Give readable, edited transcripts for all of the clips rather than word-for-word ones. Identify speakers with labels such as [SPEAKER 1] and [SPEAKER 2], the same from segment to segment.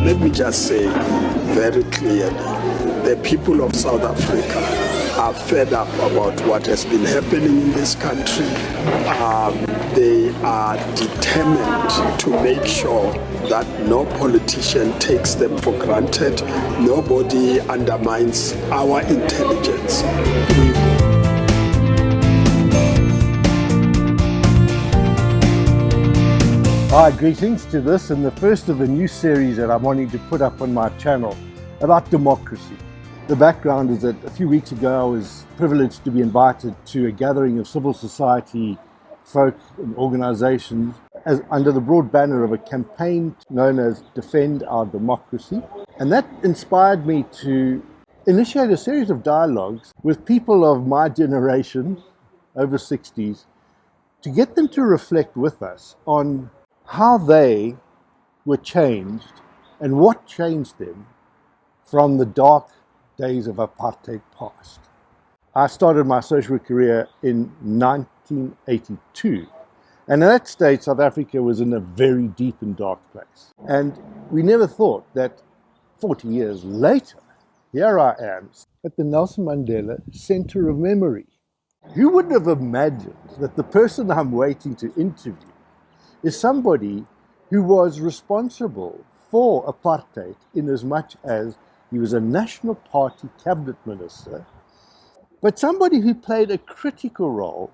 [SPEAKER 1] Let me just say very clearly, the people of South Africa are fed up about what has been happening in this country. They are determined to make sure that no politician takes them for granted. Nobody undermines our intelligence.
[SPEAKER 2] Hi, greetings to this and the first of a new series that I'm wanting to put up on my channel about democracy. The background is that a few weeks ago I was privileged to be invited to a gathering of civil society folk and organizations under the broad banner of a campaign known as Defend Our Democracy. And that inspired me to initiate a series of dialogues with people of my generation, over 60s, to get them to reflect with us on how they were changed and what changed them from the dark days of apartheid past. I started my social work career in 1982, and at that stage South Africa was in a very deep and dark place. And we never thought that 40 years later, here I am at the Nelson Mandela Center of Memory. Who would have imagined that the person I'm waiting to interview is somebody who was responsible for apartheid in as much as he was a National Party cabinet minister, but somebody who played a critical role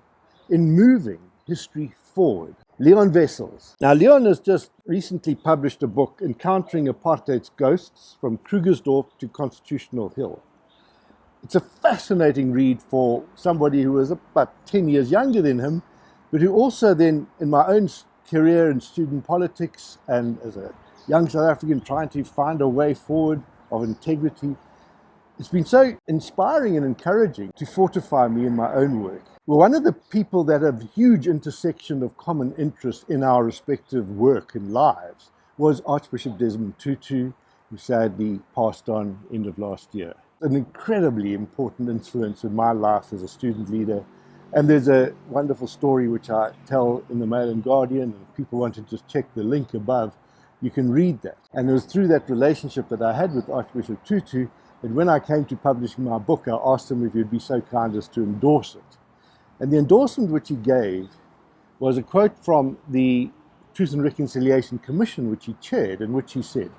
[SPEAKER 2] in moving history forward. Leon Wessels. Now, Leon has just recently published a book, Encountering Apartheids Ghosts, from Krugersdorp to Constitutional Hill. It's a fascinating read for somebody who was about 10 years younger than him, but who also then, in my own career in student politics and as a young South African trying to find a way forward of integrity, it's been so inspiring and encouraging to fortify me in my own work. Well, one of the people that have huge intersection of common interest in our respective work and lives was Archbishop Desmond Tutu, who sadly passed on end of last year. An incredibly important influence in my life as a student leader. And there's a wonderful story which I tell in the Mail and Guardian, and if people want to just check the link above, you can read that. And it was through that relationship that I had with Archbishop Tutu that when I came to publishing my book, I asked him if he'd be so kind as to endorse it. And the endorsement which he gave was a quote from the Truth and Reconciliation Commission, which he chaired, in which he said,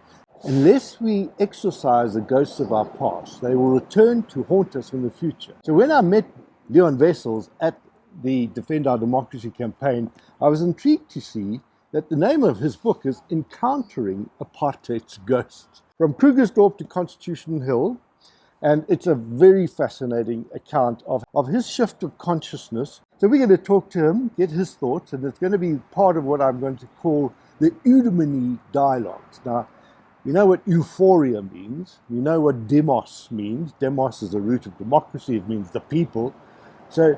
[SPEAKER 2] "Unless we exorcise the ghosts of our past, they will return to haunt us in the future." So when I met Leon Wessels at the Defend Our Democracy campaign, I was intrigued to see that the name of his book is Encountering Apartheid's Ghosts, from Krugersdorp to Constitution Hill, and it's a very fascinating account of his shift of consciousness. So we're going to talk to him, get his thoughts, and it's going to be part of what I'm going to call the Eudemony dialogues. Now, we know what euphoria means. We know what demos means. Demos is the root of democracy. It means the people. So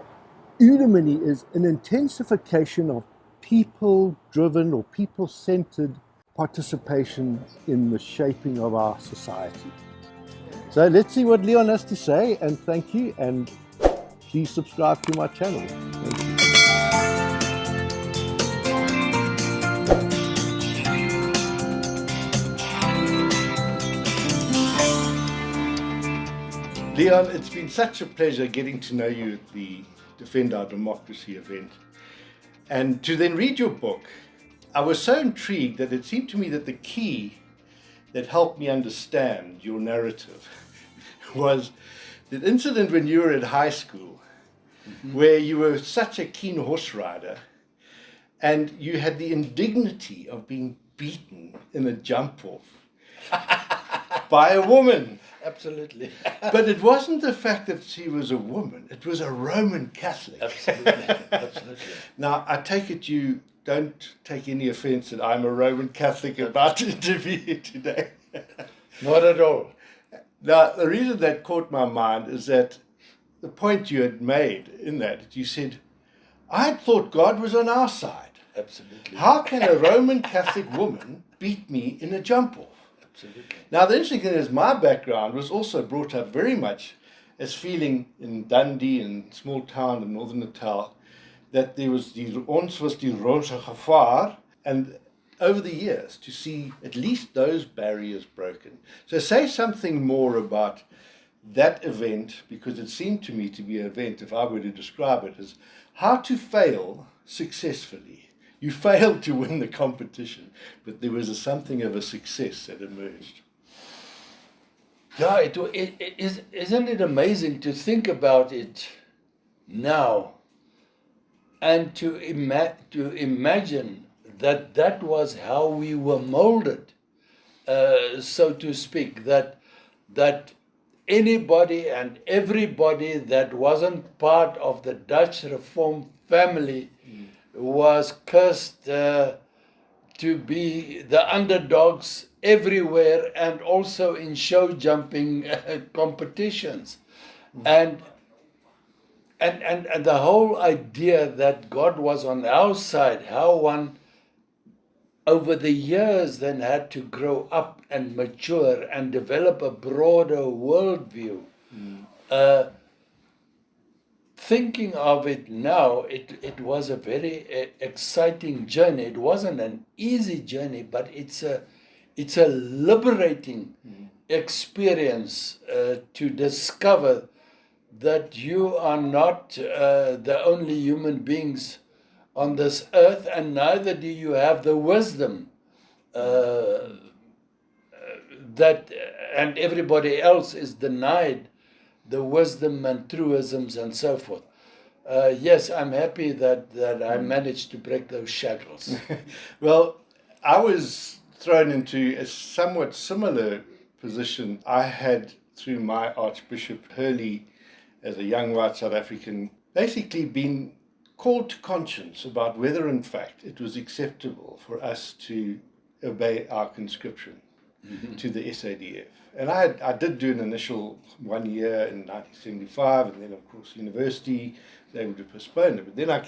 [SPEAKER 2] Eudemony is an intensification of people-driven or people-centered participation in the shaping of our society. So let's see what Leon has to say, and thank you, and please subscribe to my channel. Thank you. Leon, it's been such a pleasure getting to know you at the Defend Our Democracy event. And to then read your book, I was so intrigued that it seemed to me that the key that helped me understand your narrative was the incident when you were at high school, where you were such a keen horse rider and you had the indignity of being beaten in a jump-off by a woman.
[SPEAKER 3] Absolutely.
[SPEAKER 2] But it wasn't the fact that she was a woman, it was a Roman Catholic.
[SPEAKER 3] Absolutely. Absolutely.
[SPEAKER 2] Now, I take it you don't take any offense that I'm a Roman Catholic about to interview you today.
[SPEAKER 3] Not at all.
[SPEAKER 2] Now, the reason that caught my mind is that the point you had made in that, you said, I thought God was on our side.
[SPEAKER 3] Absolutely.
[SPEAKER 2] How can a Roman Catholic woman beat me in a jump-off?
[SPEAKER 3] Absolutely.
[SPEAKER 2] Now, the interesting thing is my background was also brought up very much as feeling in Dundee, in small town in Northern Natal, that there was ons was die roze gevaar, and
[SPEAKER 4] over the years to see at least those barriers broken. So say something more about that event, because it seemed to me to be an event, if I were to describe it, as how to fail successfully. You failed to win the competition, but there was something of a success that emerged.
[SPEAKER 3] Yeah, isn't it amazing to think about it now and to imagine that that was how we were molded, so to speak, that anybody and everybody that wasn't part of the Dutch Reformed family was cursed to be the underdogs everywhere, and also in show jumping competitions. And the whole idea that God was on our side, how one over the years then had to grow up and mature and develop a broader worldview. Thinking of it now, it was a very exciting journey. It wasn't an easy journey, but it's a liberating experience to discover that you are not the only human beings on this earth, and neither do you have the wisdom that, and everybody else is denied the wisdom and truisms and so forth. Yes, I'm happy that I managed to break those shackles.
[SPEAKER 4] Well, I was thrown into a somewhat similar position. I had, through my Archbishop Hurley, as a young white South African, basically been called to conscience about whether in fact it was acceptable for us to obey our conscription to the SADF. And I did do an initial 1 year in 1975, and then of course university was able to postpone it. But then I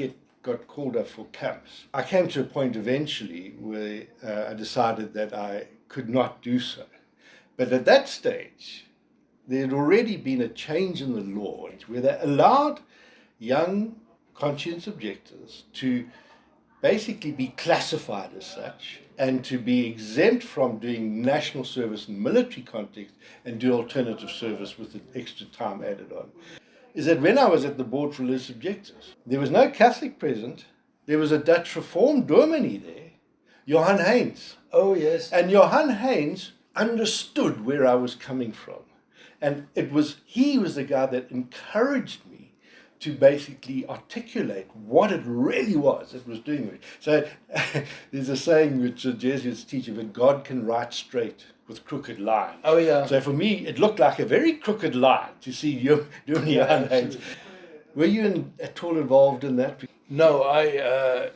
[SPEAKER 4] got called up for camps. I came to a point eventually where I decided that I could not do so. But at that stage, there had already been a change in the law where they allowed young conscience objectors to basically be classified as such and to be exempt from doing national service in military context and do alternative service with the extra time added on. Is that when I was at the Board for Religious Objectors, there was no Catholic present. There was a Dutch Reformed dominee there, Johan Heyns.
[SPEAKER 3] Oh, yes.
[SPEAKER 4] And Johan Heyns understood where I was coming from. And he was the guy that encouraged me to basically articulate what it really was that was doing it. So there's a saying which the Jesuits teach that God can write straight with crooked lines.
[SPEAKER 3] Oh, yeah.
[SPEAKER 4] So for me, it looked like a very crooked line to see you doing your hands. Were you at all involved in that?
[SPEAKER 3] No, I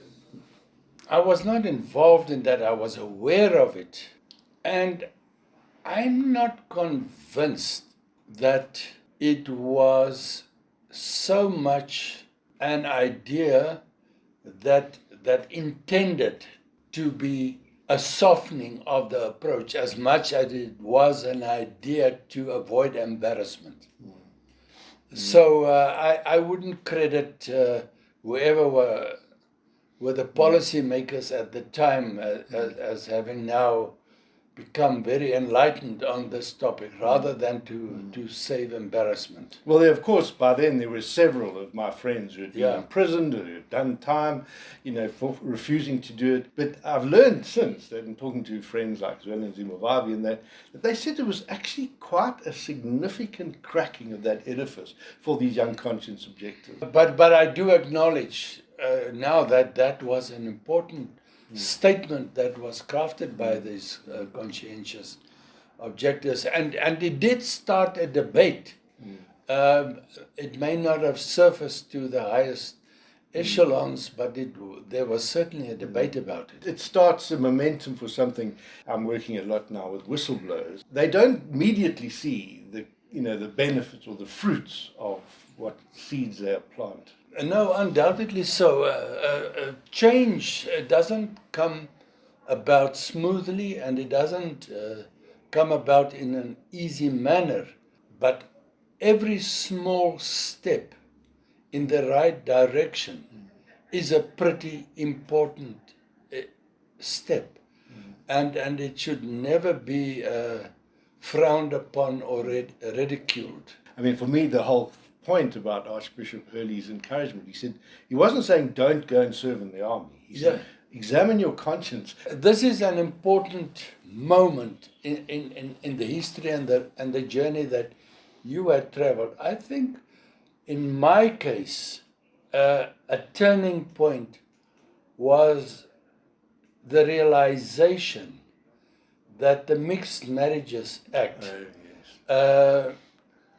[SPEAKER 3] was not involved in that. I was aware of it. And I'm not convinced that it was so much an idea that intended to be a softening of the approach as much as it was an idea to avoid embarrassment. So I wouldn't credit whoever were the policymakers at the time as having now become very enlightened on this topic rather than to save embarrassment.
[SPEAKER 4] Well, of course, by then there were several of my friends who had been imprisoned or who had done time, for refusing to do it. But I've learned since that in talking to friends like Zwelin Zimbabwe and that they said it was actually quite a significant cracking of that edifice for these young conscience objectors.
[SPEAKER 3] But I do acknowledge now that was an important statement that was crafted by these conscientious objectors, and it did start a debate. It may not have surfaced to the highest echelons, but there was certainly a debate about it.
[SPEAKER 4] It starts a momentum for something. I'm working a lot now with whistleblowers. They don't immediately see the benefits or the fruits of what seeds they plant.
[SPEAKER 3] No, undoubtedly so. Change doesn't come about smoothly, and it doesn't come about in an easy manner. But every small step in the right direction is a pretty important step. and it should never be frowned upon or ridiculed.
[SPEAKER 4] I mean, for me, the whole point about Archbishop Hurley's encouragement, he said, he wasn't saying don't go and serve in the army. He said, examine your conscience.
[SPEAKER 3] This is an important moment in the history and the journey that you had traveled. I think in my case, a turning point was the realization that the Mixed Marriages Act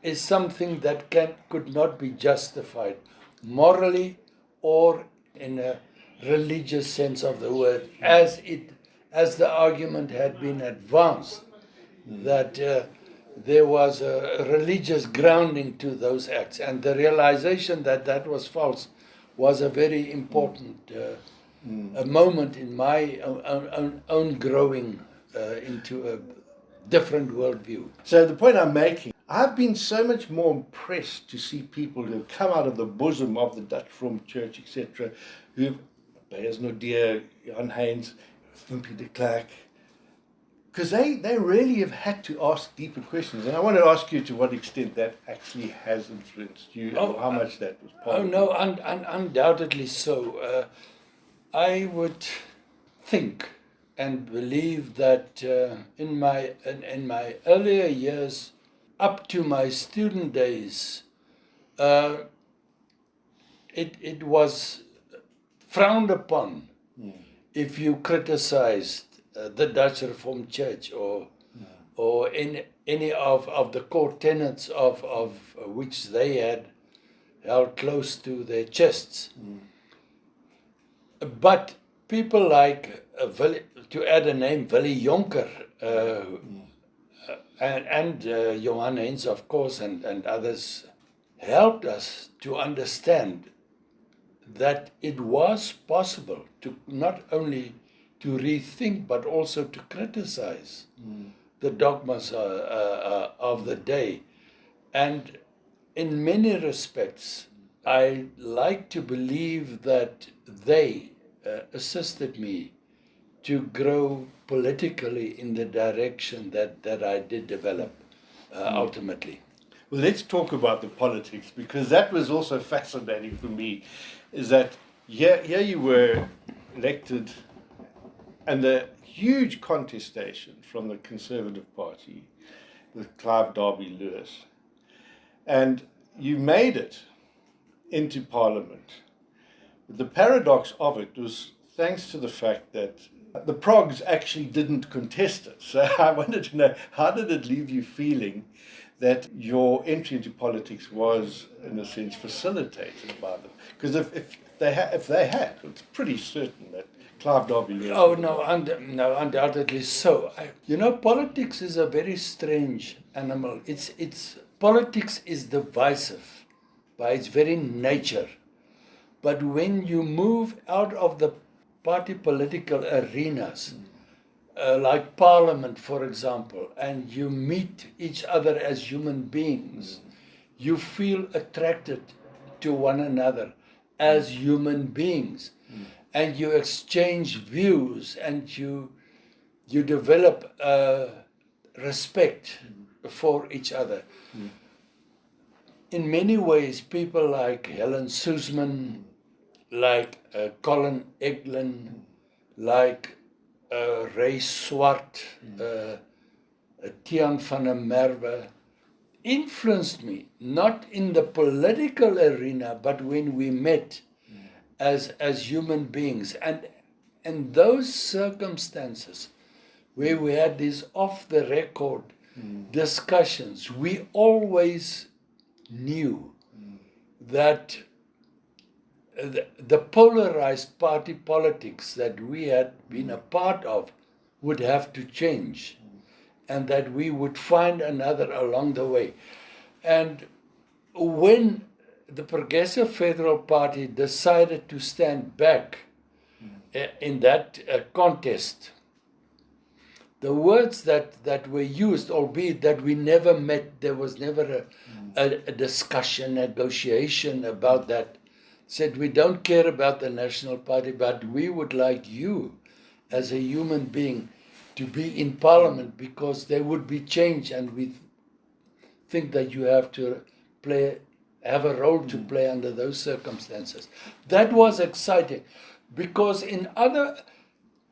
[SPEAKER 3] is something that could not be justified morally or in a religious sense of the word, as the argument had been advanced, that there was a religious grounding to those acts, and the realization that that was false was a very important a moment in my own growing into a different worldview.
[SPEAKER 4] So the point I'm making, I've been so much more impressed to see people who have come out of the bosom of the Dutch Reformed Church, etc., who've Beyers Nordier, Jan Haynes, Wimpy de Klerk, because they really have had to ask deeper questions. And I want to ask you to what extent that actually has influenced you, and how much that was part of it.
[SPEAKER 3] No, undoubtedly so. I would think and believe that in my earlier years, up to my student days, it was frowned upon if you criticized the Dutch Reformed Church or any of the core tenets of which they had held close to their chests. But people like, to add a name, Willie Jonker, and Johan Hens, of course, and others, helped us to understand that it was possible to not only to rethink, but also to criticize the dogmas of the day. And in many respects, I like to believe that they assisted me to grow politically in the direction that I did develop ultimately.
[SPEAKER 4] Well, let's talk about the politics, because that was also fascinating for me, is that here you were elected under huge contestation from the Conservative Party with Clive Derby-Lewis, and you made it into Parliament. But the paradox of it was thanks to the fact that the Progs actually didn't contest it. So I wanted to know, how did it leave you feeling that your entry into politics was, in a sense, facilitated by them? Because if they had, it's pretty certain that Clive Derby-Lewis...
[SPEAKER 3] Oh, no, undoubtedly so. Politics is a very strange animal. Politics is divisive by its very nature. But when you move out of the party political arenas, like Parliament, for example, and you meet each other as human beings, you feel attracted to one another as human beings, and you exchange views, and you develop respect for each other. In many ways, people like Helen Suzman, like Colin Eglin, like Ray Swart, Tiaan van der Merwe, influenced me, not in the political arena, but when we met as human beings. And those circumstances where we had these off-the-record discussions, we always knew that the polarized party politics that we had been a part of would have to change, and that we would find another along the way. And when the Progressive Federal Party decided to stand back in that contest, the words that were used, albeit that we never met, there was never a discussion, negotiation about that, said, we don't care about the National Party, but we would like you as a human being to be in Parliament because there would be change, and we think that you have to have a role to play under those circumstances. That was exciting, because in other,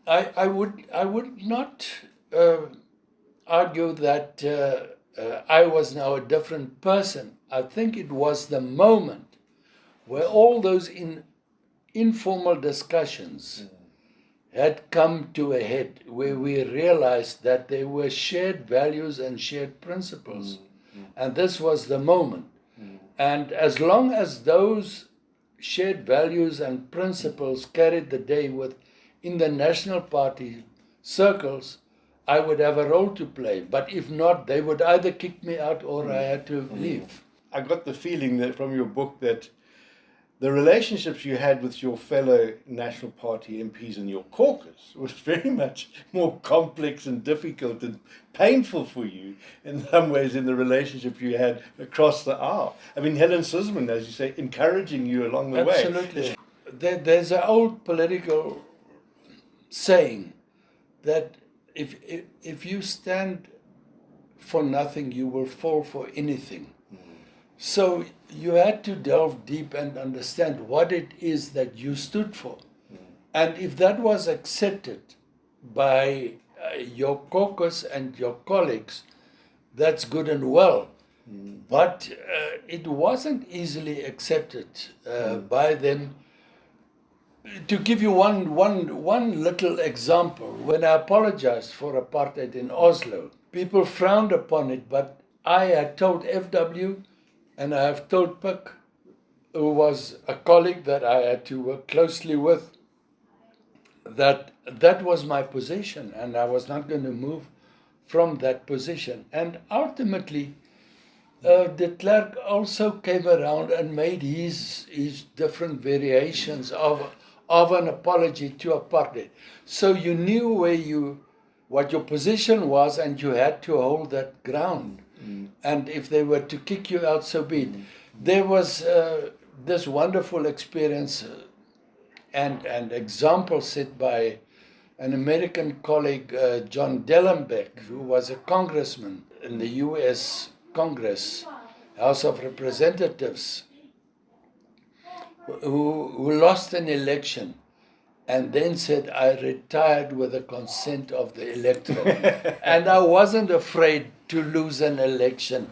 [SPEAKER 3] I would not argue that I was now a different person. I think it was the moment where all those informal discussions had come to a head, where we realized that there were shared values and shared principles. And this was the moment. And as long as those shared values and principles carried the day in the National Party circles, I would have a role to play. But if not, they would either kick me out or I had to leave.
[SPEAKER 4] I got the feeling that from your book that the relationships you had with your fellow National Party MPs in your caucus was very much more complex and difficult and painful for you in some ways in the relationship you had across the aisle. I mean, Helen Suzman, as you say, encouraging you along the way.
[SPEAKER 3] Absolutely. There's an old political saying that if you stand for nothing, you will fall for anything. So you had to delve deep and understand what it is that you stood for. And if that was accepted by your caucus and your colleagues, that's good and well. But it wasn't easily accepted by them. To give you one little example, when I apologized for apartheid in Oslo, people frowned upon it, but I had told FW, and I have told Pick, who was a colleague that I had to work closely with, that was my position, and I was not going to move from that position. And ultimately, de Klerk also came around and made his different variations of an apology to apartheid. So you knew what your position was, and you had to hold that ground. And if they were to kick you out, so be it. There was this wonderful experience and example set by an American colleague, John Dellenbeck, who was a congressman in the U.S. Congress, House of Representatives, who lost an election and then said, I retired with the consent of the electorate. And I wasn't afraid to lose an election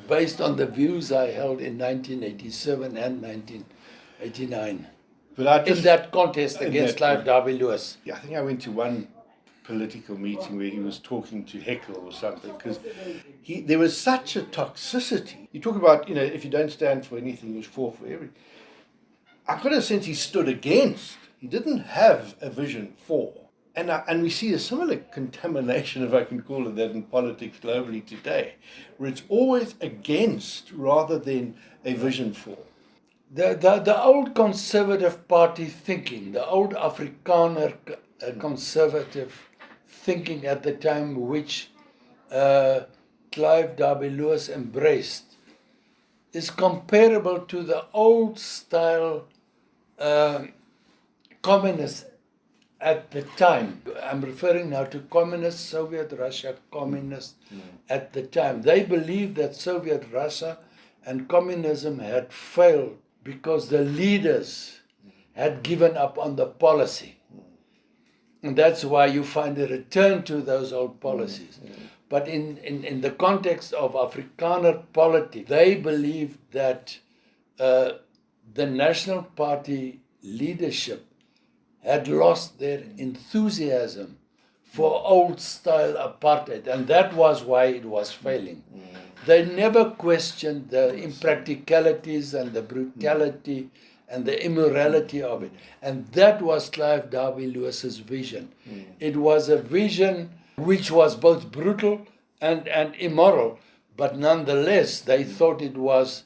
[SPEAKER 3] based on the views I held in 1987 and 1989. But in that contest against Clive Derby Lewis.
[SPEAKER 4] Yeah, I think I went to one political meeting where he was talking to Heckle or something, because there was such a toxicity. You talk about, if you don't stand for anything, you fall for everything. I've got a sense he stood against. He didn't have a vision for. And we see a similar contamination, if I can call it that, in politics globally today, where it's always against rather than a vision for.
[SPEAKER 3] The old Conservative Party thinking, the old Afrikaner conservative thinking at the time, which Clive Derby Lewis embraced, is comparable to the old style communists at the time. I'm referring now to communist Soviet Russia, communists at the time. They believed that Soviet Russia and communism had failed because the leaders had given up on the policy. And that's why you find a return to those old policies. But in the context of Afrikaner politics, they believed that the National Party leadership had lost their enthusiasm for old-style apartheid, and that was why it was failing. They never questioned the impracticalities and the brutality and the immorality of it. And that was Clive Derby Lewis's vision. It was a vision which was both brutal and immoral, but nonetheless, they thought it was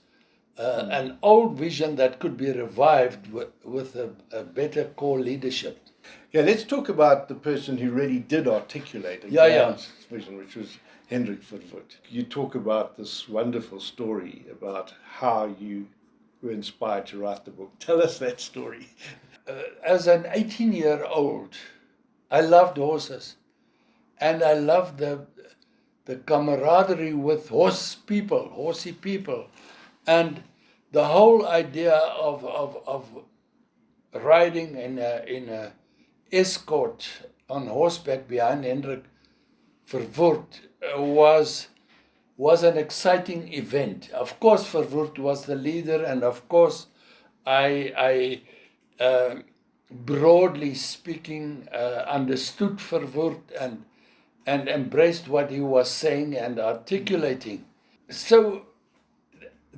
[SPEAKER 3] an old vision that could be revived with a better core leadership.
[SPEAKER 4] Yeah, let's talk about the person who really did articulate this vision, which was Hendrik Verwoerd. You talk about this wonderful story about how you were inspired to write the book. Tell us that story.
[SPEAKER 3] As an 18-year-old, I loved horses. and I love the camaraderie with horsey people, and the whole idea of riding in a escort on horseback behind Hendrik Verwoerd was an exciting event. Of course, Verwoerd was the leader, and of course, I broadly speaking, understood Verwoerd and embraced what he was saying and articulating. So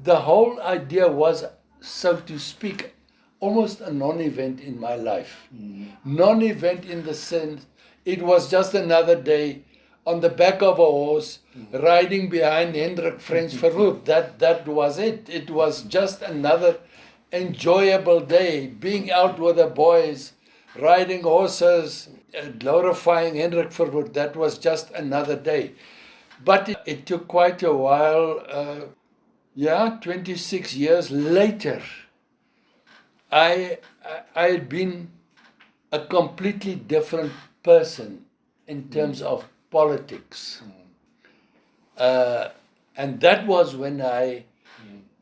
[SPEAKER 3] the whole idea was, so to speak, almost a non-event in my life. Non-event in the sense it was just another day on the back of a horse, riding behind Hendrik French Verwoerd. That was it. It was just another enjoyable day, being out with the boys, riding horses, glorifying Hendrik Verwoerd. That was just another day. But it took quite a while. 26 years later, I had been a completely different person in terms of politics. And that was when I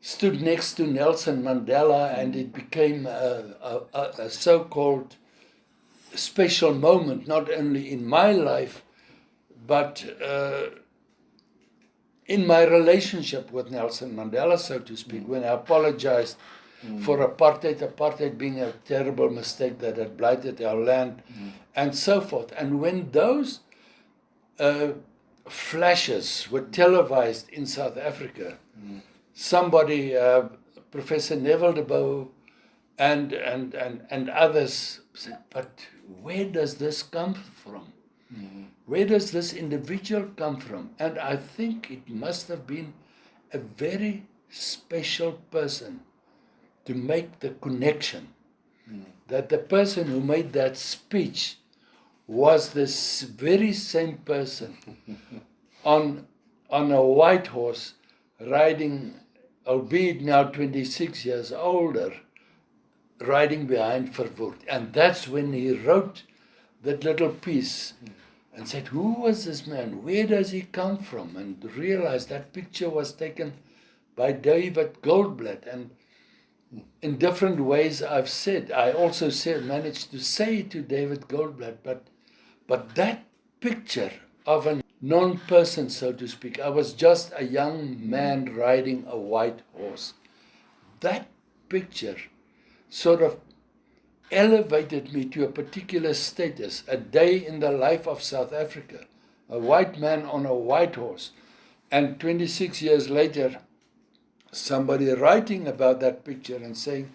[SPEAKER 3] stood next to Nelson Mandela, and it became a so-called special moment, not only in my life, but in my relationship with Nelson Mandela, so to speak, when I apologized for apartheid being a terrible mistake that had blighted our land, and so forth. And when those flashes were televised in South Africa, somebody, Professor Neville de Bow and others said, but where does this come from? Where does this individual come from? And I think it must have been a very special person to make the connection that the person who made that speech was this very same person on a white horse, riding, albeit now 26 years older, riding behind Verwoerd. And that's when he wrote that little piece and said, who was this man? Where does he come from? And realized that picture was taken by David Goldblatt. And in different ways I've said, I also managed to say to David Goldblatt, but that picture of a non-person, so to speak, I was just a young man riding a white horse. That picture sort of elevated me to a particular status, a day in the life of South Africa, a white man on a white horse. And 26 years later, somebody writing about that picture and saying,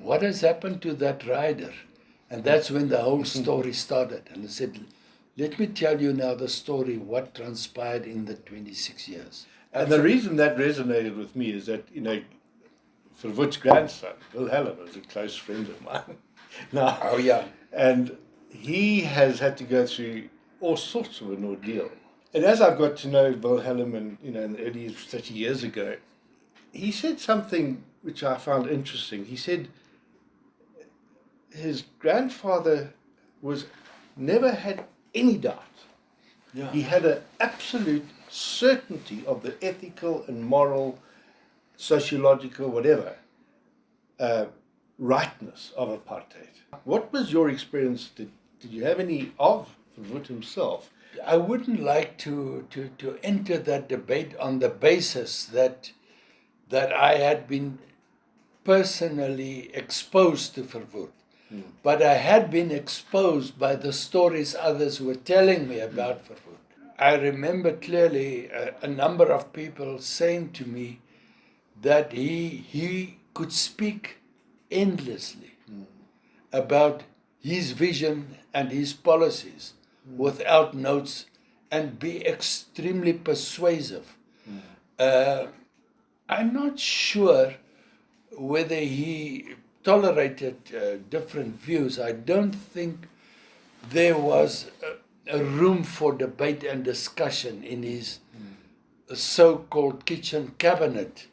[SPEAKER 3] what has happened to that rider? And that's when the whole story started. And I said, let me tell you now the story, what transpired in the 26 years.
[SPEAKER 4] And the reason that resonated with me is that, Verwoerd's grandson, Wilhelm, is a close friend of mine. Now,
[SPEAKER 3] Oh, yeah.
[SPEAKER 4] and he has had to go through all sorts of an ordeal. And as I've got to know Wilhelm, and in the early 30 years ago, he said something which I found interesting. He said his grandfather never had any doubt.
[SPEAKER 3] Yeah.
[SPEAKER 4] He had an absolute certainty of the ethical and moral, sociological, whatever, rightness of apartheid. What was your experience? Did you have any of Verwoerd himself?
[SPEAKER 3] I wouldn't like to enter that debate on the basis that I had been personally exposed to Verwoerd. But I had been exposed by the stories others were telling me about Verwoerd. I remember clearly a number of people saying to me that he could speak endlessly about his vision and his policies without notes and be extremely persuasive. I'm not sure whether he tolerated different views. I don't think there was a room for debate and discussion in his so-called kitchen cabinet.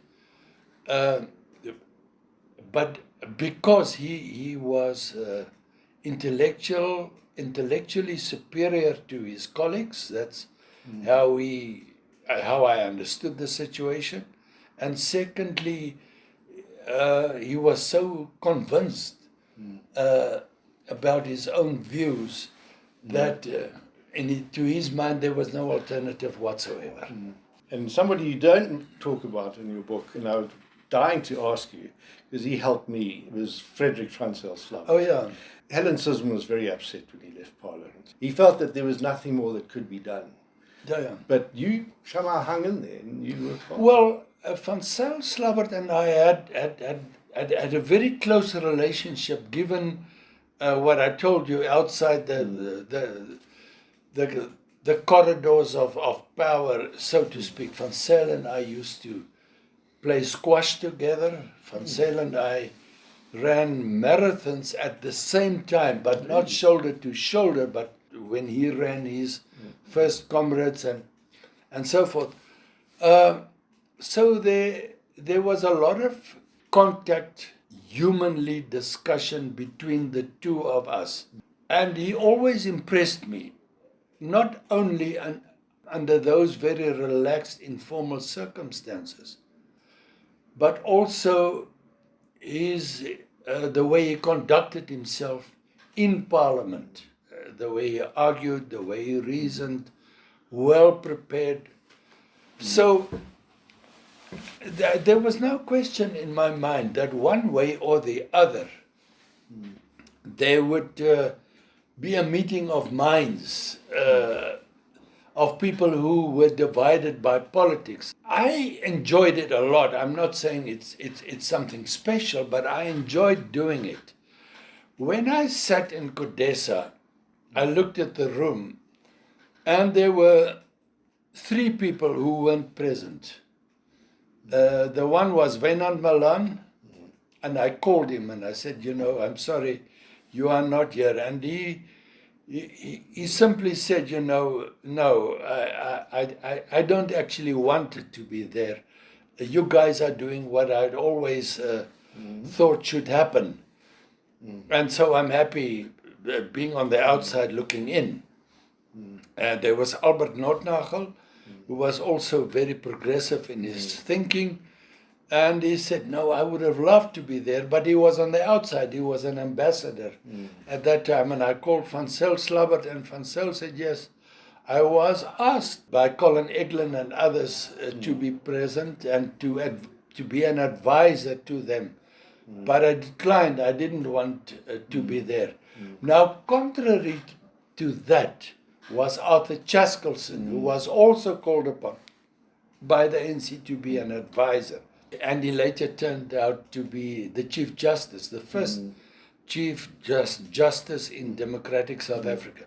[SPEAKER 3] But because he was intellectually superior to his colleagues. That's how I understood the situation. And secondly, he was so convinced about his own views that to his mind there was no alternative whatsoever.
[SPEAKER 4] And somebody you don't talk about in your book, and I was dying to ask you, because he helped me, was Frederick Franzel Slav.
[SPEAKER 3] Oh yeah.
[SPEAKER 4] Helen Sisman was very upset when he left Parliament. He felt that there was nothing more that could be done.
[SPEAKER 3] Yeah.
[SPEAKER 4] But you somehow hung in there, and you were part.
[SPEAKER 3] Well, Van Zyl Slabbert and I had a very close relationship, given what I told you outside the corridors of power, so to speak. Van Zyl and I used to play squash together. Van Zyl and I ran marathons at the same time, but not shoulder to shoulder, but when he ran his first comrades and so forth. So there was a lot of contact, humanly discussion between the two of us. And he always impressed me, not only under those very relaxed, informal circumstances, but also the way he conducted himself in Parliament, the way he argued, the way he reasoned, well prepared. So there was no question in my mind that one way or the other there would be a meeting of minds of people who were divided by politics. I enjoyed it a lot. I'm not saying it's something special, but I enjoyed doing it. When I sat in Codesa, I looked at the room, and there were 3 people who weren't present. The one was Wynand Malan, and I called him and I said, I'm sorry, you are not here. And he simply said, no, I don't actually want it to be there. You guys are doing what I'd always thought should happen. And so I'm happy being on the outside looking in. There was Albert Notnagel, who was also very progressive in his thinking. And he said, no, I would have loved to be there, but he was on the outside. He was an ambassador at that time. And I called Van Zyl Slabbert, and Van Zyl said, yes, I was asked by Colin Eglin and others to be present and to be an advisor to them. But I declined. I didn't want to be there. Now, contrary to that was Arthur Chaskelson, who was also called upon by the NC to be an advisor. And he later turned out to be the Chief Justice, the first Chief Justice in democratic South Africa.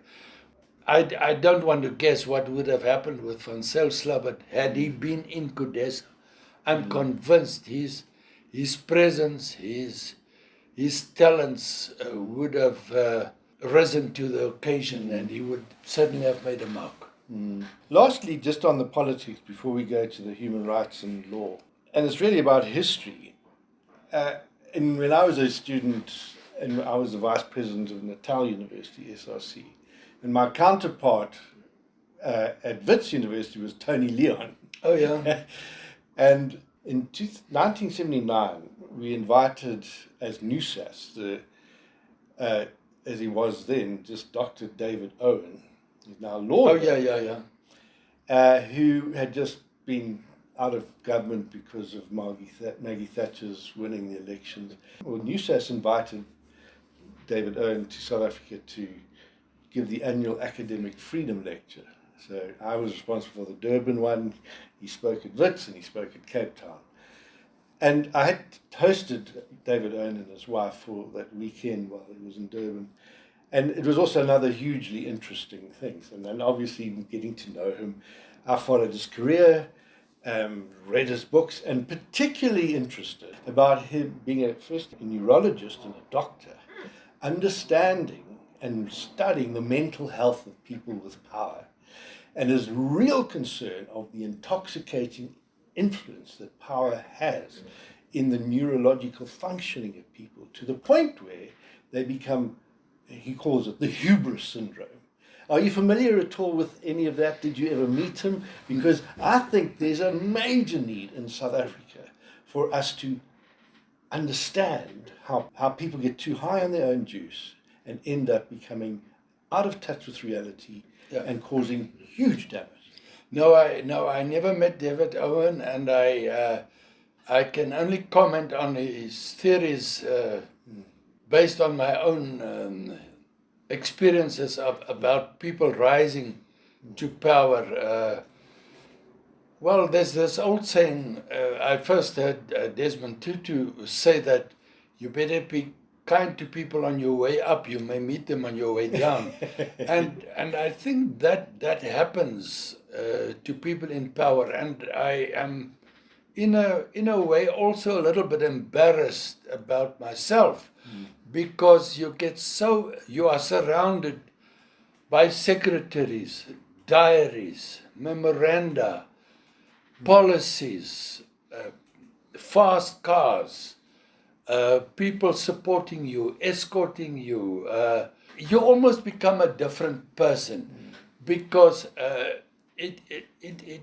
[SPEAKER 3] I don't want to guess what would have happened with Van Zyl Slabbert had he been in Codesa. I'm convinced his presence, his talents would have risen to the occasion, and he would certainly have made a mark.
[SPEAKER 4] Lastly, just on the politics, before we go to the human rights and law, and it's really about history. When I was a student, and I was the vice president of Natal University, SRC, and my counterpart at Wits University was Tony Leon.
[SPEAKER 3] Oh, yeah.
[SPEAKER 4] And in 1979, we invited, as NUSAS, as he was then, just Dr. David Owen, who's now Lord.
[SPEAKER 3] Oh, yeah.
[SPEAKER 4] Who had just been out of government because of Maggie Thatcher's winning the elections. Well, NUSAS invited David Owen to South Africa to give the annual Academic Freedom Lecture. So I was responsible for the Durban one. He spoke at Wits and he spoke at Cape Town. And I had hosted David Owen and his wife for that weekend while he was in Durban. And it was also another hugely interesting thing. And then obviously getting to know him, I followed his career, read his books, and particularly interested about him being first a neurologist and a doctor, understanding and studying the mental health of people with power, and his real concern of the intoxicating influence that power has in the neurological functioning of people, to the point where they become he calls it the hubris syndrome. Are you familiar at all with any of that? Did you ever meet him? Because I think there's a major need in South Africa for us to understand how people get too high on their own juice and end up becoming out of touch with reality and causing huge damage.
[SPEAKER 3] No, I never met David Owen, and I can only comment on his theories based on my own experiences about people rising to power. Well, there's this old saying, I first heard Desmond Tutu say that you better be kind to people on your way up, you may meet them on your way down. and I think that happens to people in power, and I am in a way also a little bit embarrassed about myself, because you are surrounded by secretaries, diaries, memoranda, policies, fast cars, people supporting you, escorting you. You almost become a different person, because it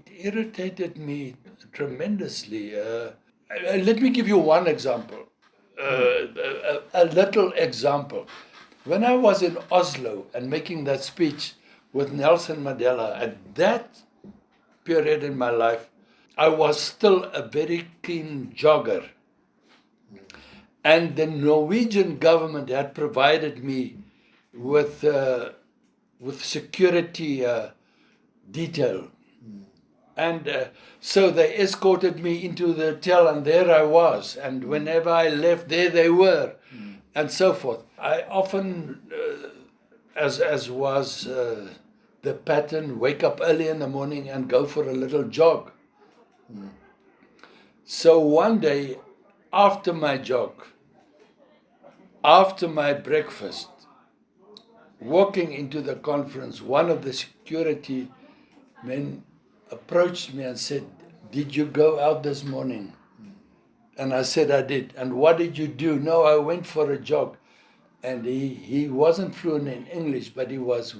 [SPEAKER 3] irritated me tremendously. Let me give you one example. A little example. When I was in Oslo and making that speech with Nelson Mandela, at that period in my life, I was still a very keen jogger. And the Norwegian government had provided me with security detail. And so they escorted me into the hotel, and there I was. And whenever I left, there they were, and so forth. I often, as was the pattern, wake up early in the morning and go for a little jog. So one day, after my jog, after my breakfast, walking into the conference, one of the security men approached me and said, "Did you go out this morning?" And I said, "I did." "And what did you do?" "No, I went for a jog." And he wasn't fluent in English, but he was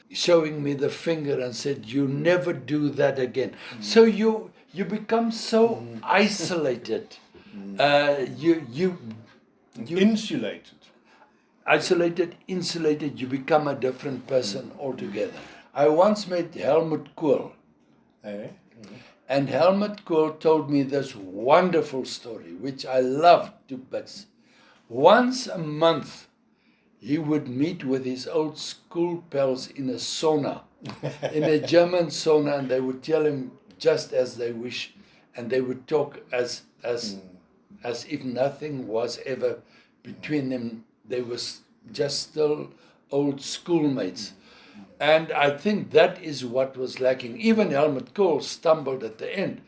[SPEAKER 3] showing me the finger and said, "You never do that again." So you become so isolated. You
[SPEAKER 4] Insulated.
[SPEAKER 3] Insulated, you become a different person altogether. I once met Helmut Kohl. And Helmut Kohl told me this wonderful story, which I loved to bits. Once a month, he would meet with his old school pals in a sauna, in a German sauna, and they would tell him just as they wish, and they would talk as if nothing was ever between them. They were just still old schoolmates. And I think that is what was lacking. Even Helmut Kohl stumbled at the end.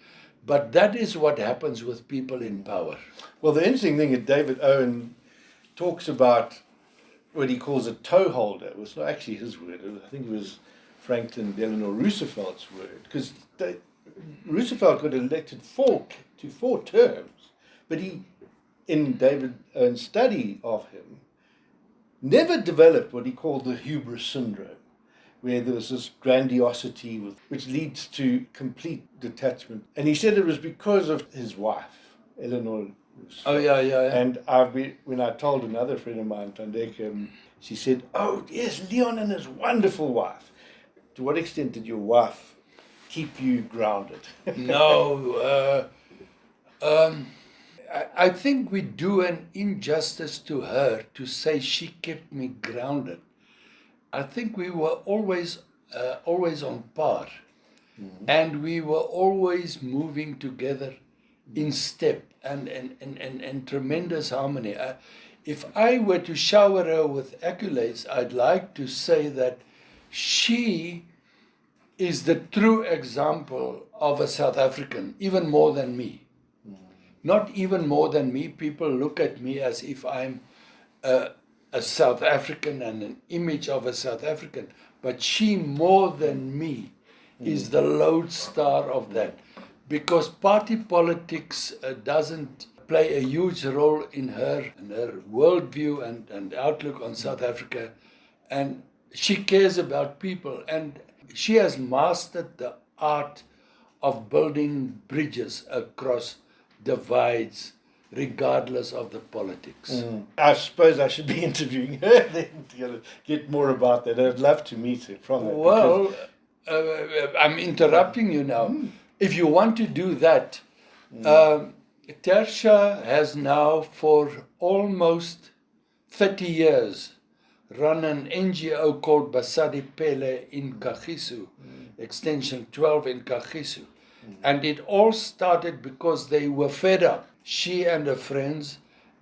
[SPEAKER 3] But that is what happens with people in power.
[SPEAKER 4] Well, the interesting thing is David Owen talks about what he calls a toe holder. It was not actually his word. I think it was Franklin Delano Roosevelt's word. Because Roosevelt got elected to four terms. But he, in David Owen's study of him, never developed what he called the hubris syndrome, where there was this grandiosity which leads to complete detachment. And he said it was because of his wife, Eleanor Roosevelt.
[SPEAKER 3] Oh, yeah.
[SPEAKER 4] And when I told another friend of mine, Tandeka, she said, "Oh, yes, Leon and his wonderful wife." To what extent did your wife keep you grounded?
[SPEAKER 3] No, I think we do an injustice to her to say she kept me grounded. I think we were always on par, and we were always moving together in step and tremendous harmony. If I were to shower her with accolades, I'd like to say that she is the true example of a South African, even more than me. Not even more than me. People look at me as if I'm a South African and an image of a South African. But she, more than me, is the lodestar of that. Because party politics doesn't play a huge role in her worldview and outlook on South Africa. And she cares about people, and she has mastered the art of building bridges across divides, regardless of the politics.
[SPEAKER 4] I suppose I should be interviewing her then to get more about that. I'd love to meet her from that.
[SPEAKER 3] Well, I'm interrupting you now. If you want to do that, Tersha has now for almost 30 years run an NGO called Basadi Pele in Kagiso, extension 12 in Kagiso. And it all started because they were fed up. She and her friends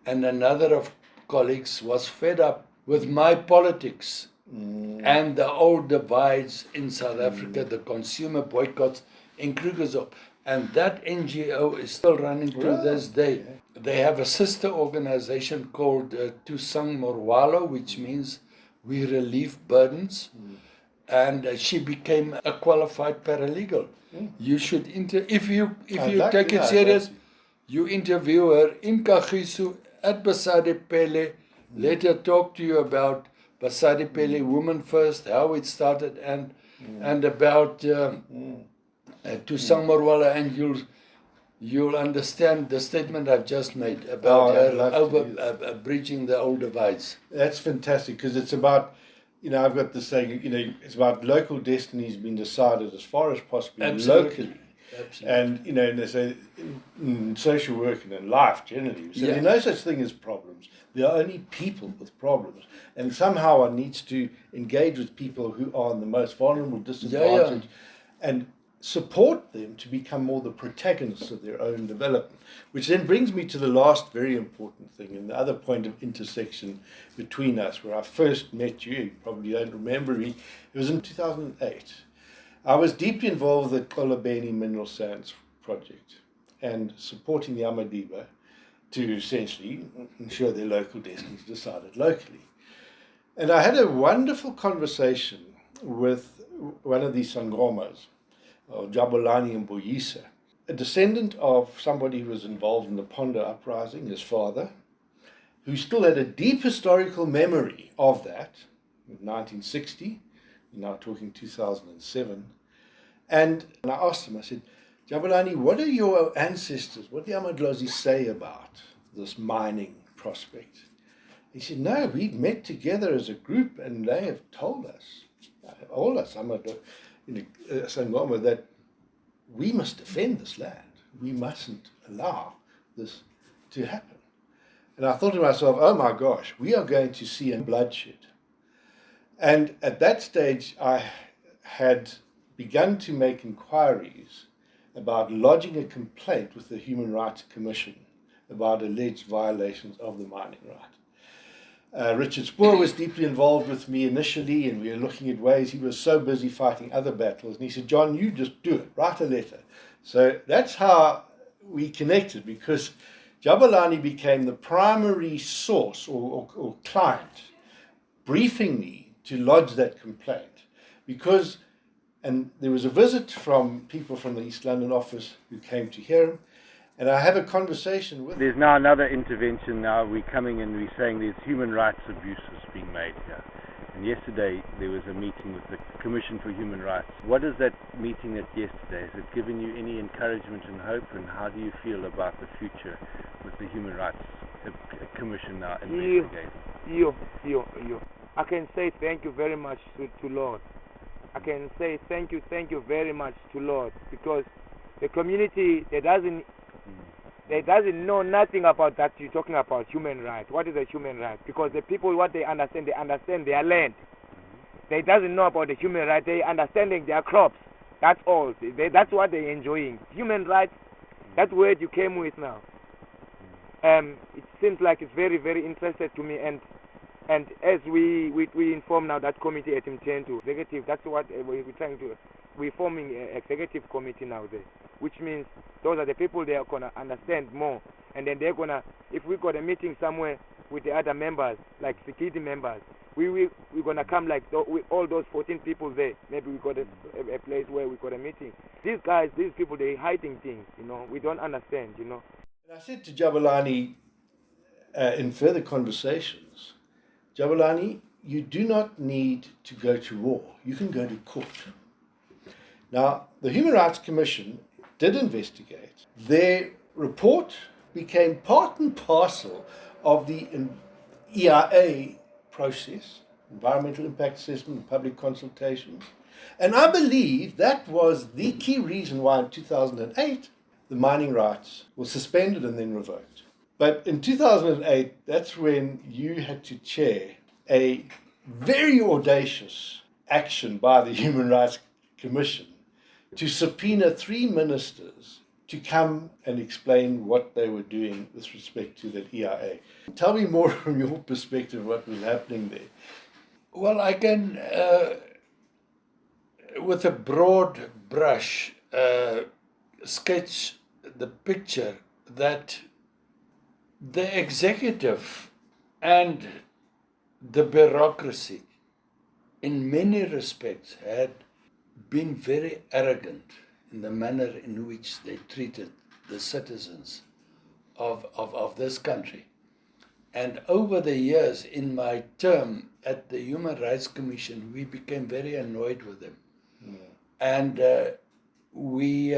[SPEAKER 3] and another of colleagues was fed up with my politics and the old divides in South Africa, the consumer boycotts in Krugersdorp. And that NGO is still running to this day. They have a sister organization called Tusang Morwalo, which means we relieve burdens. And she became a qualified paralegal. You should if you take it serious, you interview her in Kagiso at Basadi Pele. Let her talk to you about Basadi Pele Women First, how it started, and about Tusang Morwala, and you'll understand the statement I've just made about her bridging the old divides.
[SPEAKER 4] That's fantastic, because it's about, I've got the saying, it's about local destinies being decided as far as possible locally.
[SPEAKER 3] Absolutely.
[SPEAKER 4] And they say in social work and in life generally, so there's no such thing as problems. There are only people with problems. And somehow one needs to engage with people who are in the most vulnerable, disadvantaged, and support them to become more the protagonists of their own development. Which then brings me to the last very important thing, and the other point of intersection between us, where I first met you probably don't remember me. It was in 2008. I was deeply involved with the Kolobeni Mineral Sands project and supporting the Amadiba to essentially ensure their local destinies decided locally. And I had a wonderful conversation with one of these Sangomas, Jabulani and Boyisa, a descendant of somebody who was involved in the Pondo uprising, his father, who still had a deep historical memory of that, in 1960, we're now talking 2007. And I asked him, I said, Jabulani, what do your ancestors, what do the Amadlozi say about this mining prospect? He said, no, we've met together as a group and they have told us, all us Sangoma, that we must defend this land. We mustn't allow this to happen. And I thought to myself, oh my gosh, we are going to see a bloodshed. And at that stage, I had begun to make inquiries about lodging a complaint with the Human Rights Commission about alleged violations of the mining right. Richard Spoor was deeply involved with me initially, and we were looking at ways. He was so busy fighting other battles, and he said, John, you just do it, write a letter. So that's how we connected, because Jabulani became the primary source or client briefing me to lodge that complaint, because, and there was a visit from people from the East London office who came to hear him, and I had a conversation with.
[SPEAKER 5] There's now another intervention. Now we're coming and we're saying there's human rights abuses being made here. And yesterday there was a meeting with the Commission for Human Rights. What is that meeting at yesterday? Has it given you any encouragement and hope? And how do you feel about the future with the Human Rights Commission now investigating?
[SPEAKER 6] I can say thank you very much to Lord. I can say thank you very much to Lord, because the community that doesn't know nothing about that. You're talking about human rights. What is a human right? Because the people, what they understand their land. They doesn't know about the human right. They understanding their crops. That's all. That's what they're enjoying. Human rights, that word you came with now. It seems like it's very, very interested to me. And as we inform now that committee at Mtento, executive, that's what we're trying to. We're forming an executive committee now there, which means those are the people they are going to understand more. And then they're going to, if we got a meeting somewhere with the other members, like security members, we're going to come like with all those 14 people there. Maybe we got a place where we got a meeting. These guys, these people, they're hiding things, we don't understand,
[SPEAKER 4] And I said to Jabulani in further conversations, Jabulani, you do not need to go to war. You can go to court. Now, the Human Rights Commission did investigate. Their report became part and parcel of the EIA process, environmental impact assessment and public consultations. And I believe that was the key reason why in 2008 the mining rights were suspended and then revoked. But in 2008, that's when you had to chair a very audacious action by the Human Rights Commission to subpoena 3 ministers to come and explain what they were doing with respect to that EIA. Tell me more from your perspective what was happening there.
[SPEAKER 3] Well, I can, with a broad brush, sketch the picture that the executive and the bureaucracy, in many respects, had been very arrogant in the manner in which they treated the citizens of this country. And over the years, in my term at the Human Rights Commission, we became very annoyed with them. And we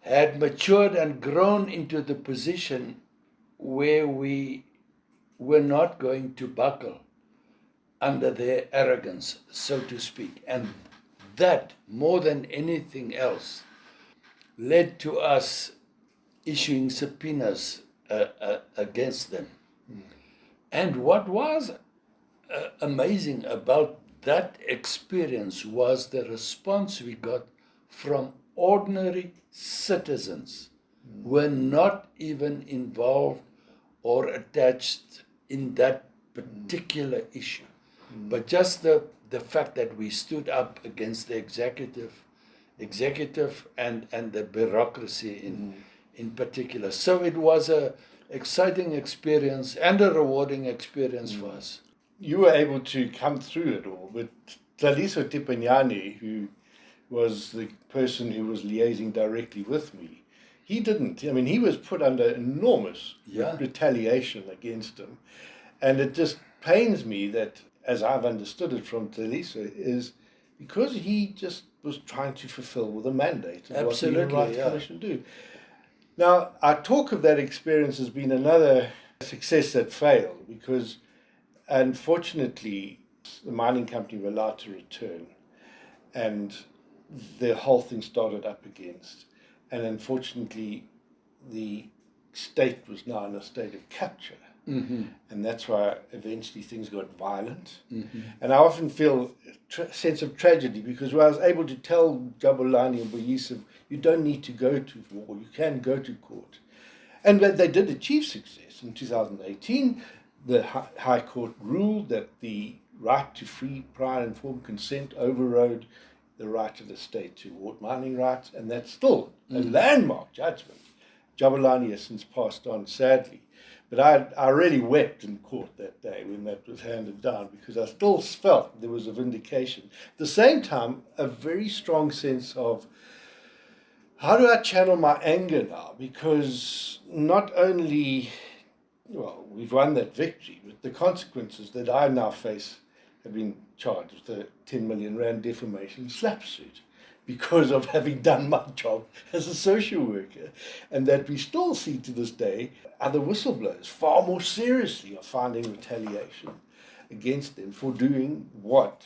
[SPEAKER 3] had matured and grown into the position where we were not going to buckle under their arrogance, so to speak. And that, more than anything else, led to us issuing subpoenas against them. And what was amazing about that experience was the response we got from ordinary citizens who were not even involved or attached in that particular issue. But just the fact that we stood up against the executive and the bureaucracy in particular. So it was a exciting experience and a rewarding experience for us.
[SPEAKER 4] You were able to come through it all, but Tlaliso Tipanyane, who was the person who was liaising directly with me, he didn't. I mean, he was put under enormous retaliation against him. And it just pains me that, as I've understood it from Tlaliso, is because he just was trying to fulfill the mandate of what the Human Rights Commission do. Now, our talk of that experience has been another success that failed because, unfortunately, the mining company were allowed to return and the whole thing started up against. And unfortunately, the state was now in a state of capture. And that's why eventually things got violent. And I often feel a sense of tragedy because I was able to tell Jabulani and Boyisov, you don't need to go to war, you can go to court. And they did achieve success. In 2018, the High Court ruled that the right to free, prior, and informed consent overrode the right of the state to award mining rights, and that's still a landmark judgment. Jabulani has since passed on, sadly. But I really wept in court that day when that was handed down because I still felt there was a vindication. At the same time, a very strong sense of how do I channel my anger now? Because not only, well, we've won that victory, but the consequences that I now face have been charged with a 10 million rand defamation slap suit because of having done my job as a social worker. And that we still see to this day other whistleblowers far more seriously are finding retaliation against them for doing what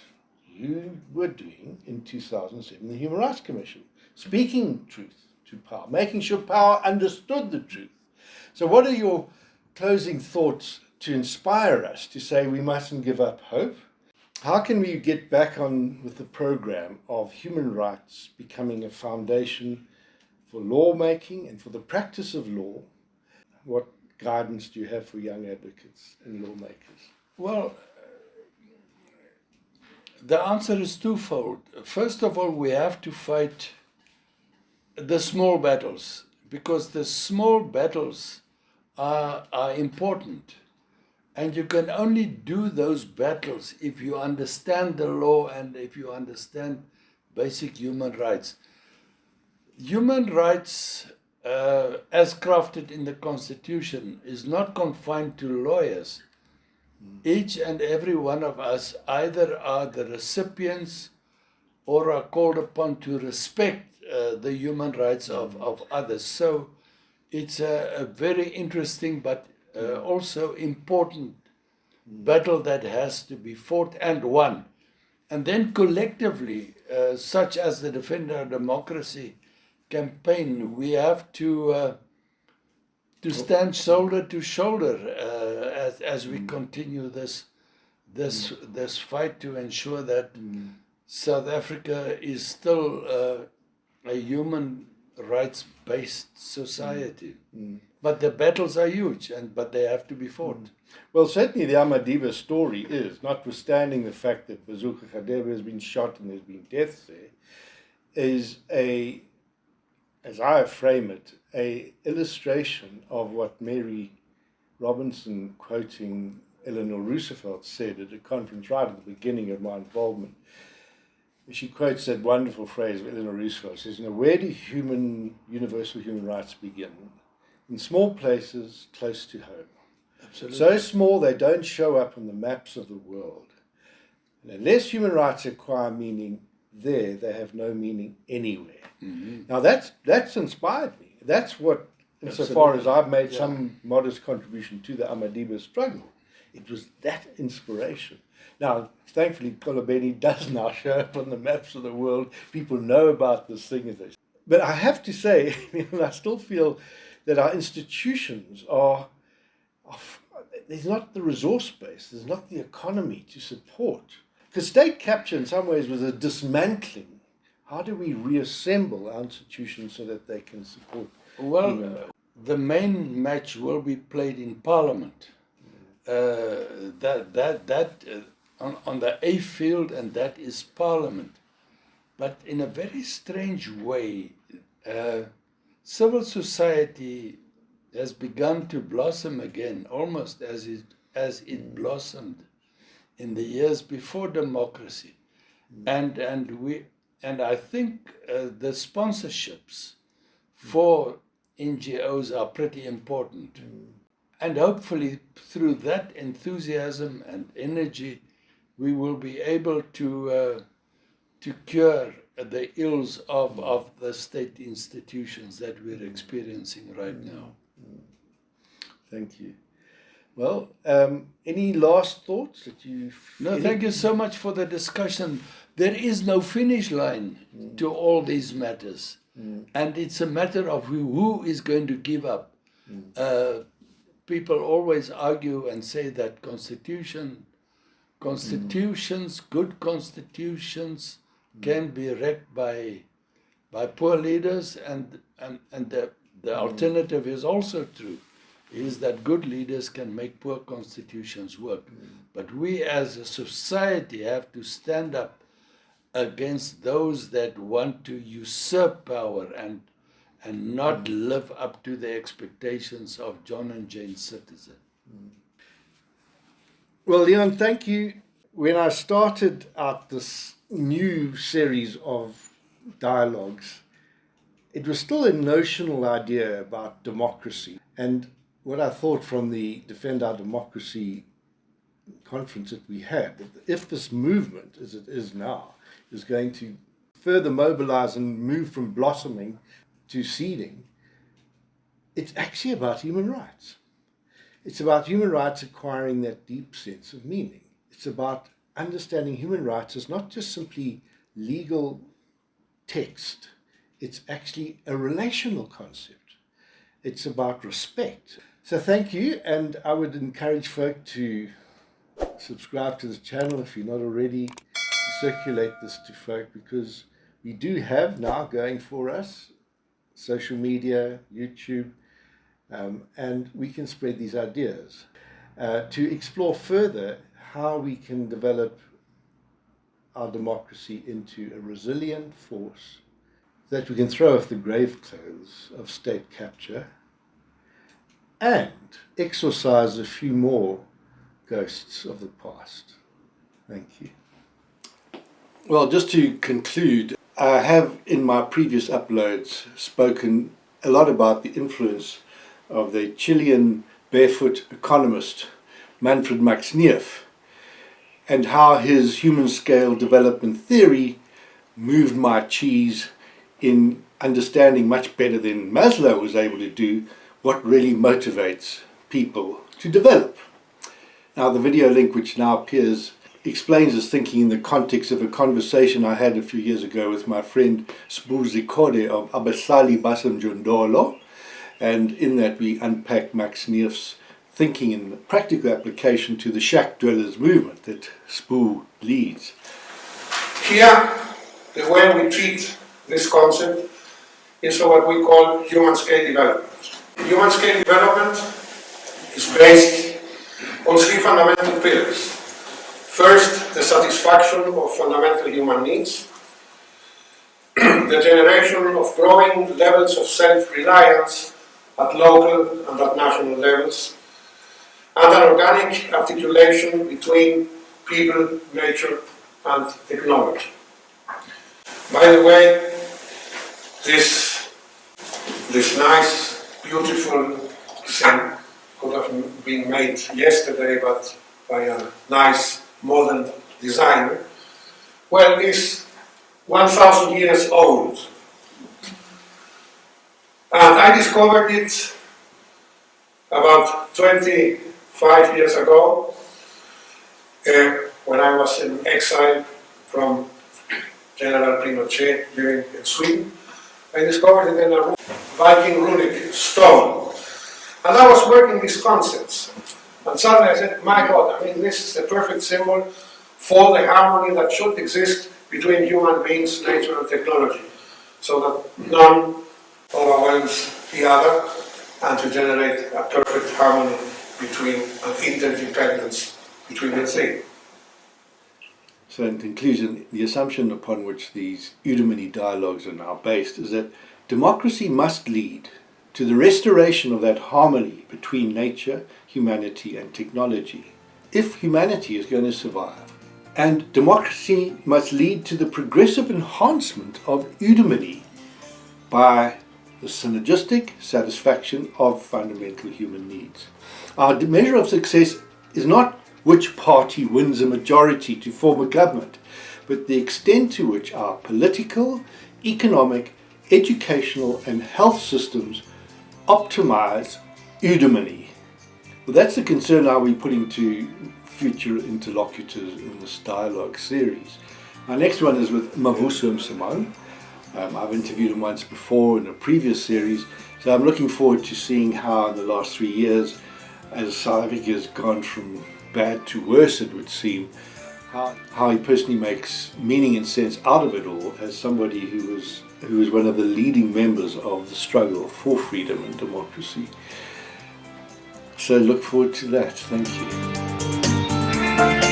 [SPEAKER 4] you were doing in 2007, the Human Rights Commission, speaking truth to power, making sure power understood the truth. So what are your closing thoughts to inspire us to say we mustn't give up hope? How can we get back on with the program of human rights becoming a foundation for lawmaking and for the practice of law? What guidance do you have for young advocates and lawmakers?
[SPEAKER 3] Well, the answer is twofold. First of all, we have to fight the small battles because the small battles are important. And you can only do those battles if you understand the law and if you understand basic human rights. Human rights as crafted in the Constitution, is not confined to lawyers. Each and every one of us either are the recipients or are called upon to respect the human rights of others. So it's a very interesting but also important battle that has to be fought and won. And then collectively, such as the Defend Our Democracy campaign, we have to stand shoulder to shoulder as we continue this fight to ensure that South Africa is still a human rights-based society. But the battles are huge, but they have to be fought.
[SPEAKER 4] Well, certainly the Amadiba story is, notwithstanding the fact that Bazooka Khadebe has been shot and there's been deaths there, is as I frame it, a illustration of what Mary Robinson, quoting Eleanor Roosevelt, said at a conference right at the beginning of my involvement. She quotes that wonderful phrase of Eleanor Roosevelt. She says, where do universal human rights begin? In small places close to home. Absolutely. So small they don't show up on the maps of the world. And unless human rights acquire meaning there, they have no meaning anywhere. Now that's inspired me. That's what, insofar as I've made some modest contribution to the Amadiba struggle, it was that inspiration. Now, thankfully, Kolobeni does now show up on the maps of the world. People know about this thing. But I have to say, I still feel that our institutions there's not the resource base, there's not the economy to support. Because state capture in some ways was a dismantling. How do we reassemble our institutions so that they can support?
[SPEAKER 3] Well, the main match will be played in Parliament. On the A field, and that is Parliament. But in a very strange way, civil society has begun to blossom again, almost as it blossomed in the years before democracy, and I think the sponsorships for NGOs are pretty important, and hopefully through that enthusiasm and energy, we will be able to cure the ills of the state institutions that we're experiencing right now.
[SPEAKER 4] Thank you. Well, any last thoughts that you...
[SPEAKER 3] No, thank you so much for the discussion. There is no finish line to all these matters. And it's a matter of who is going to give up. People always argue and say that good constitutions can be wrecked by poor leaders, and the alternative is also true, is that good leaders can make poor constitutions work. But we as a society have to stand up against those that want to usurp power and not live up to the expectations of John and Jane Citizen.
[SPEAKER 4] Well, Leon, thank you. When I started out this new series of dialogues, it was still a notional idea about democracy. And what I thought from the Defend Our Democracy conference that we had, that if this movement, as it is now, is going to further mobilize and move from blossoming to seeding, it's actually about human rights. It's about human rights acquiring that deep sense of meaning. It's about understanding human rights as not just simply legal text. It's actually a relational concept. It's about respect. So thank you, and I would encourage folk to subscribe to the channel if you're not already, to circulate this to folk, because we do have now going for us social media, YouTube, and we can spread these ideas to explore further how we can develop our democracy into a resilient force that we can throw off the grave clothes of state capture and exorcise a few more ghosts of the past. Thank you. Well, just to conclude, I have in my previous uploads spoken a lot about the influence of the Chilean barefoot economist Manfred Max-Neef, and how his human scale development theory moved my cheese in understanding much better than Maslow was able to do what really motivates people to develop. Now, the video link which now appears explains his thinking in the context of a conversation I had a few years ago with my friend Sbu Zikode of Abasali Basamjondolo, and in that we unpack Max-Neef's thinking in the practical application to the shack dwellers movement that Sbu leads.
[SPEAKER 7] Here, the way we treat this concept is what we call human scale development. Human scale development is based on three fundamental pillars. First, the satisfaction of fundamental human needs, the generation of growing levels of self-reliance at local and at national levels, and an organic articulation between people, nature, and technology. By the way, this nice, beautiful thing could have been made yesterday, but by a nice modern designer, well, is 1,000 years old. And I discovered it about 25 years ago, when I was in exile from General Pinochet living in Sweden. I discovered it in a Viking runic stone. And I was working these concepts. And suddenly I said, my God, I mean, this is the perfect symbol for the harmony that should exist between human beings, nature, and technology, so that none overwhelms the other, and to generate a perfect harmony between an interdependence between the three.
[SPEAKER 4] So in conclusion, the assumption upon which these Eudemony dialogues are now based is that democracy must lead to the restoration of that harmony between nature, humanity, and technology, if humanity is going to survive. And democracy must lead to the progressive enhancement of Eudemony by the synergistic satisfaction of fundamental human needs. Our measure of success is not which party wins a majority to form a government, but the extent to which our political, economic, educational, and health systems optimize Eudemony. Well, that's the concern I'll be putting to future interlocutors in this dialogue series. Our next one is with Mavuso Msimang. I've interviewed him once before in a previous series, so I'm looking forward to seeing how in the last 3 years, as South Africa has gone from bad to worse, it would seem, how he personally makes meaning and sense out of it all as somebody who was one of the leading members of the struggle for freedom and democracy. So look forward to that. Thank you.